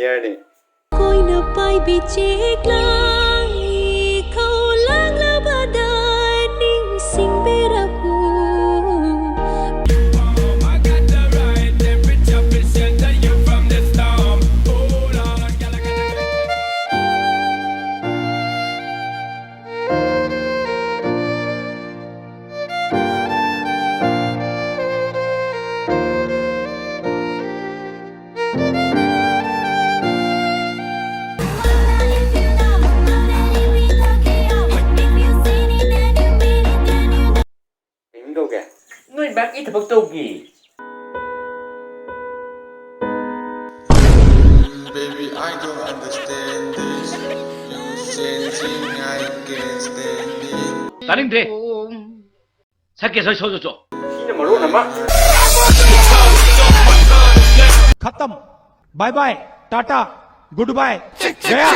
yani. Koi na pai biche klai khau lang la badai ning sing berapu. Đâu kìa? Người bác ít thật tâu gì? Baby, I don't understand this. You changing, I can't stand it. 딸인데 새끼에서 쳐줬죠. Sino mà luôn nằm á? खत्म bye bye tata goodbye गया